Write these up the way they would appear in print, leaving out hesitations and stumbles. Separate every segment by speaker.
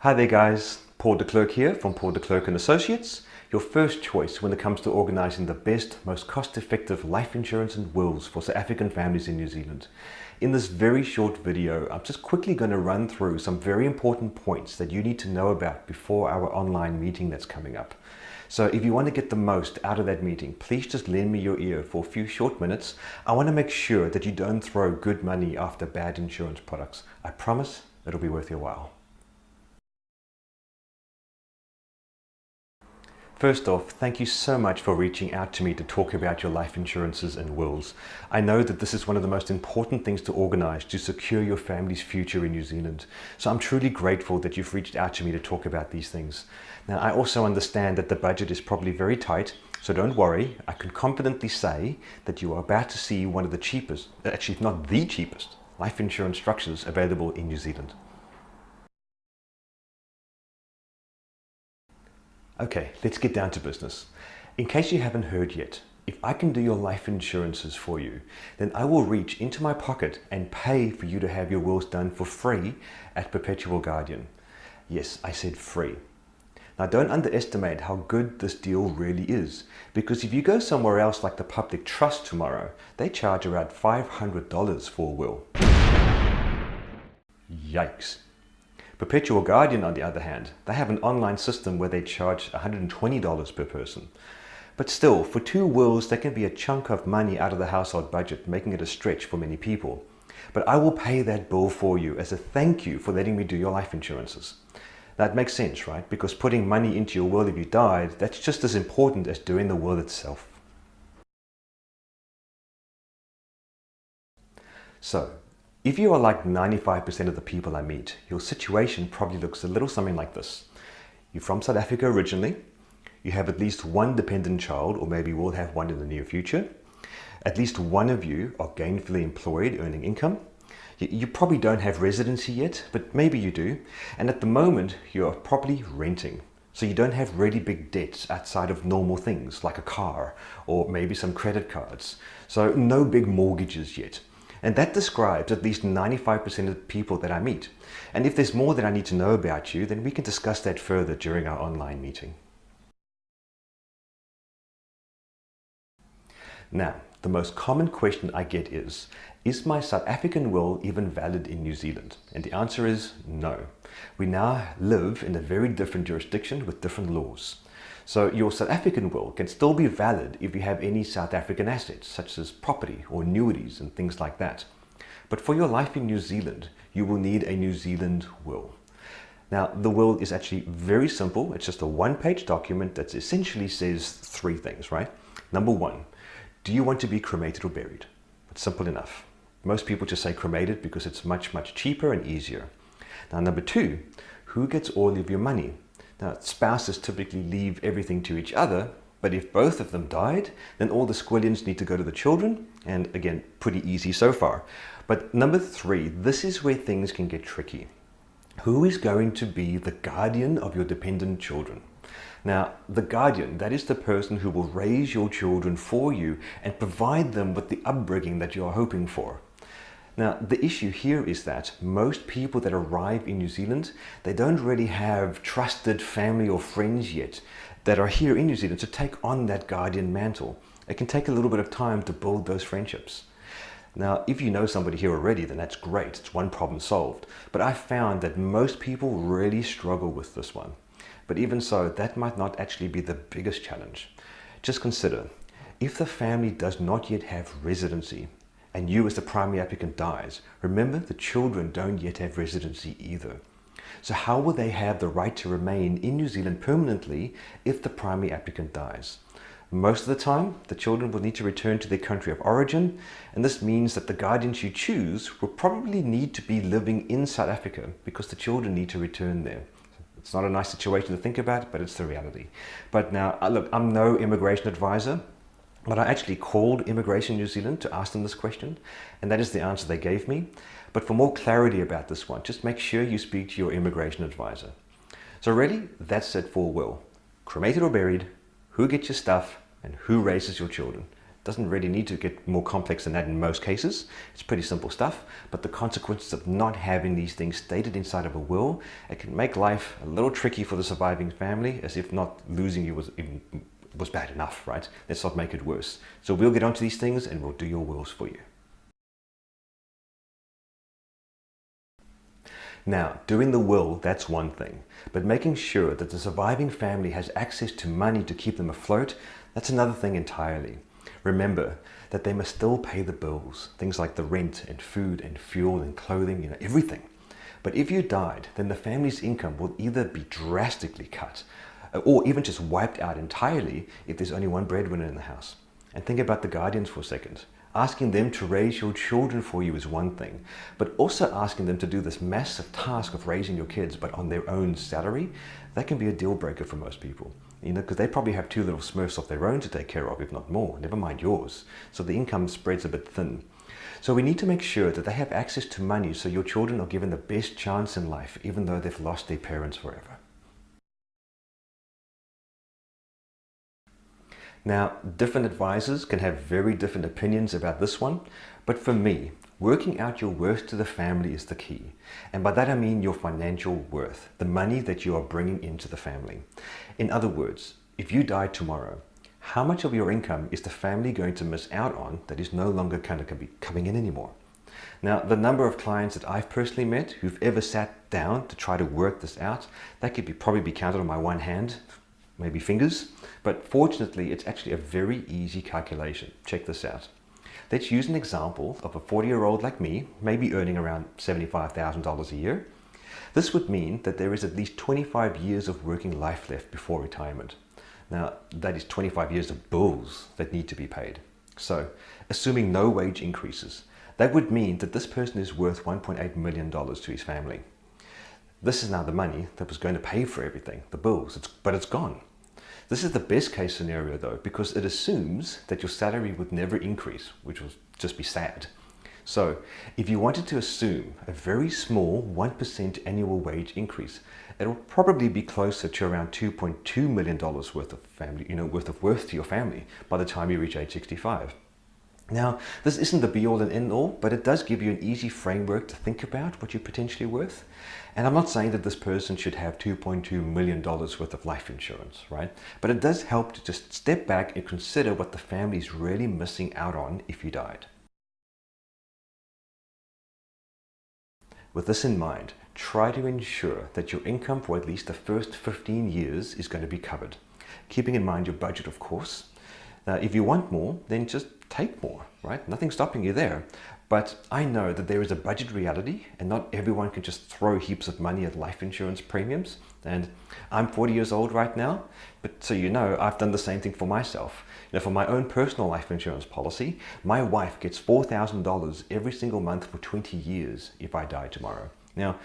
Speaker 1: Hi there guys, Paul de Klerk here from Paul de Klerk and Associates, your first choice when it comes to organising the best, most cost-effective life insurance and wills for South African families in New Zealand. In this very short video, I'm just quickly going to run through some very important points that you need to know about before our online meeting that's coming up. So if you want to get the most out of that meeting, please just lend me your ear for a few short minutes. I want to make sure that you don't throw good money after bad insurance products. I promise it'll be worth your while. First off, thank you so much for reaching out to me to talk about your life insurances and wills. I know that this is one of the most important things to organise to secure your family's future in New Zealand. So I'm truly grateful that you've reached out to me to talk about these things. Now, I also understand that the budget is probably very tight, so don't worry. I can confidently say that you are about to see one of the cheapest, actually if not the cheapest, life insurance structures available in New Zealand. Okay, let's get down to business. In case you haven't heard yet, if I can do your life insurances for you, then I will reach into my pocket and pay for you to have your wills done for free at Perpetual Guardian. Yes, I said free. Now don't underestimate how good this deal really is, because if you go somewhere else like the Public Trust tomorrow, they charge around $500 for a will. Yikes. Perpetual Guardian, on the other hand, they have an online system where they charge $120 per person. But still, for two wills, that can be a chunk of money out of the household budget, making it a stretch for many people. But I will pay that bill for you as a thank you for letting me do your life insurances. That makes sense, right? Because putting money into your will if you died, that's just as important as doing the will itself. So, if you are like 95% of the people I meet, your situation probably looks a little something like this. You're from South Africa originally, you have at least one dependent child, or maybe will have one in the near future. At least one of you are gainfully employed, earning income. You probably don't have residency yet, but maybe you do. And at the moment, you are probably renting. So you don't have really big debts outside of normal things like a car or maybe some credit cards. So no big mortgages yet. And that describes at least 95% of the people that I meet. And if there's more that I need to know about you, then we can discuss that further during our online meeting. Now, the most common question I get is my South African will even valid in New Zealand? And the answer is no. We now live in a very different jurisdiction with different laws. So your South African will can still be valid if you have any South African assets, such as property or annuities and things like that. But for your life in New Zealand, you will need a New Zealand will. Now, the will is actually very simple. It's just a one-page document that essentially says three things, right? Number one, do you want to be cremated or buried? It's simple enough. Most people just say cremated because it's much, much cheaper and easier. Now, number two, who gets all of your money? Now, spouses typically leave everything to each other, but if both of them died, then all the squillions need to go to the children, and again, pretty easy so far. But number three, this is where things can get tricky. Who is going to be the guardian of your dependent children? Now, the guardian, that is the person who will raise your children for you and provide them with the upbringing that you are hoping for. Now, the issue here is that most people that arrive in New Zealand, they don't really have trusted family or friends yet that are here in New Zealand to take on that guardian mantle. It can take a little bit of time to build those friendships. Now, if you know somebody here already, then that's great. It's one problem solved. But I found that most people really struggle with this one. But even so, that might not actually be the biggest challenge. Just consider, if the family does not yet have residency, and you as the primary applicant dies, remember the children don't yet have residency either. So how will they have the right to remain in New Zealand permanently if the primary applicant dies? Most of the time, the children will need to return to their country of origin, and this means that the guardians you choose will probably need to be living in South Africa because the children need to return there. It's not a nice situation to think about, but it's the reality. But now, look, I'm no immigration advisor, but I actually called Immigration New Zealand to ask them this question, and that is the answer they gave me. But for more clarity about this one, just make sure you speak to your immigration advisor. So really, that's it for will. Cremated or buried, who gets your stuff, and who raises your children. Doesn't really need to get more complex than that in most cases. It's pretty simple stuff, but the consequences of not having these things stated inside of a will, it can make life a little tricky for the surviving family, as if not losing you was bad enough, right? Let's not make it worse. So we'll get onto these things and we'll do your wills for you. Now, doing the will, that's one thing, but making sure that the surviving family has access to money to keep them afloat, that's another thing entirely. Remember that they must still pay the bills, things like the rent and food and fuel and clothing, everything. But if you died, then the family's income will either be drastically cut or even just wiped out entirely if there's only one breadwinner in the house. And think about the guardians for a second. Asking them to raise your children for you is one thing, but also asking them to do this massive task of raising your kids but on their own salary, that can be a deal breaker for most people. Because they probably have two little smurfs of their own to take care of, if not more, never mind yours. So the income spreads a bit thin. So we need to make sure that they have access to money so your children are given the best chance in life, even though they've lost their parents forever. Now, different advisors can have very different opinions about this one, but for me, working out your worth to the family is the key. And by that I mean your financial worth, the money that you are bringing into the family. In other words, if you die tomorrow, how much of your income is the family going to miss out on that is no longer going to be coming in anymore? Now, the number of clients that I've personally met who've ever sat down to try to work this out, that could probably be counted on my one hand, maybe fingers, but fortunately it's actually a very easy calculation. Check this out. Let's use an example of a 40-year-old like me, maybe earning around $75,000 a year. This would mean that there is at least 25 years of working life left before retirement. Now, that is 25 years of bills that need to be paid. So, assuming no wage increases, that would mean that this person is worth $1.8 million to his family. This is now the money that was going to pay for everything, the bills, but it's gone. This is the best case scenario though, because it assumes that your salary would never increase, which would just be sad. So if you wanted to assume a very small 1% annual wage increase, it'll probably be closer to around $2.2 million worth of family, worth to your family by the time you reach age 65. Now, this isn't the be all and end all, but it does give you an easy framework to think about what you're potentially worth. And I'm not saying that this person should have $2.2 million worth of life insurance, right? But it does help to just step back and consider what the family is really missing out on if you died. With this in mind, try to ensure that your income for at least the first 15 years is going to be covered. Keeping in mind your budget, of course. Now, if you want more, then just take more, right? Nothing's stopping you there. But I know that there is a budget reality and not everyone can just throw heaps of money at life insurance premiums. And I'm 40 years old right now, but so I've done the same thing for myself. For my own personal life insurance policy, my wife gets $4,000 every single month for 20 years if I die tomorrow. Now,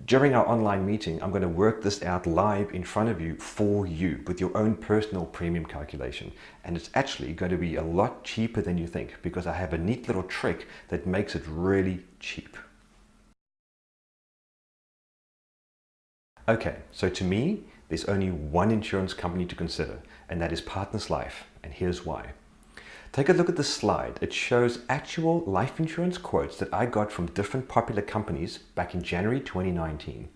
Speaker 1: during our online meeting, I'm going to work this out live in front of you for you with your own personal premium calculation. And it's actually going to be a lot cheaper than you think because I have a neat little trick that makes it really cheap. Okay, so to me, there's only one insurance company to consider, and that is Partners Life, and here's why. Take a look at this slide. It shows actual life insurance quotes that I got from different popular companies back in January 2019.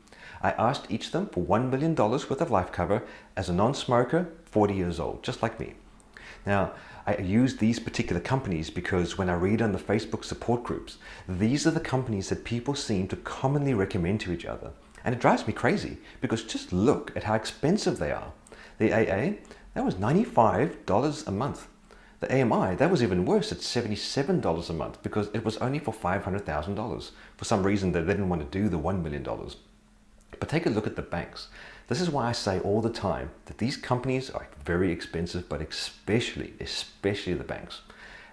Speaker 1: I asked each of them for $1 million worth of life cover as a non-smoker, 40 years old, just like me. Now, I use these particular companies because when I read on the Facebook support groups, these are the companies that people seem to commonly recommend to each other. And it drives me crazy because just look at how expensive they are. The AA, that was $95 a month. The AMI, that was even worse at $77 a month because it was only for $500,000. For some reason, they didn't want to do the $1 million. But take a look at the banks. This is why I say all the time that these companies are very expensive, but especially the banks.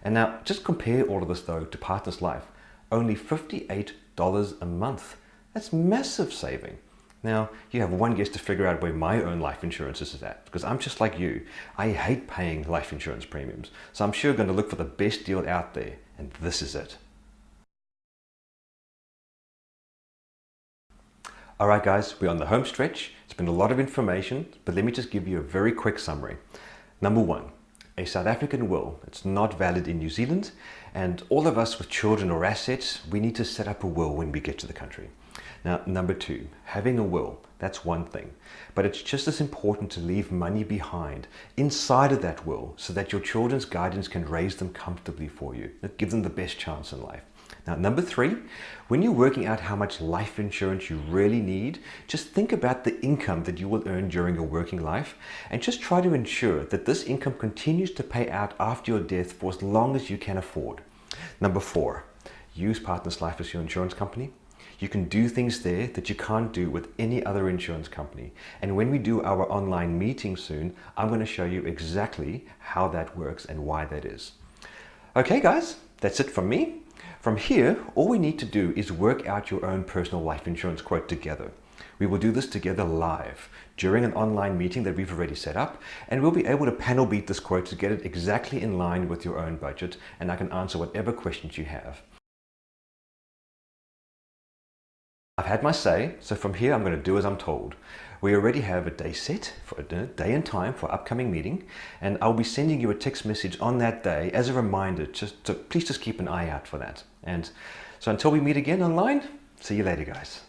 Speaker 1: And now, just compare all of this though to Partners Life. Only $58 a month. That's massive saving. Now, you have one guess to figure out where my own life insurance is at, because I'm just like you. I hate paying life insurance premiums, so I'm sure going to look for the best deal out there, and this is it. Alright guys, we're on the home stretch. It's been a lot of information, but let me just give you a very quick summary. Number one, a South African will. It's not valid in New Zealand, and all of us with children or assets, we need to set up a will when we get to the country. Now, number two, having a will, that's one thing, but it's just as important to leave money behind inside of that will so that your children's guardians can raise them comfortably for you. Give them the best chance in life. Now, number three, when you're working out how much life insurance you really need, just think about the income that you will earn during your working life and just try to ensure that this income continues to pay out after your death for as long as you can afford. Number four, use Partners Life as your insurance company. You can do things there that you can't do with any other insurance company. And when we do our online meeting soon, I'm going to show you exactly how that works and why that is. Okay guys, that's it from me. From here, all we need to do is work out your own personal life insurance quote together. We will do this together live during an online meeting that we've already set up, and we'll be able to panel beat this quote to get it exactly in line with your own budget, and I can answer whatever questions you have. I've had my say, so from here I'm going to do as I'm told. We already have a day set, for a day and time for upcoming meeting, and I'll be sending you a text message on that day as a reminder, please just keep an eye out for that. And so until we meet again online, see you later guys.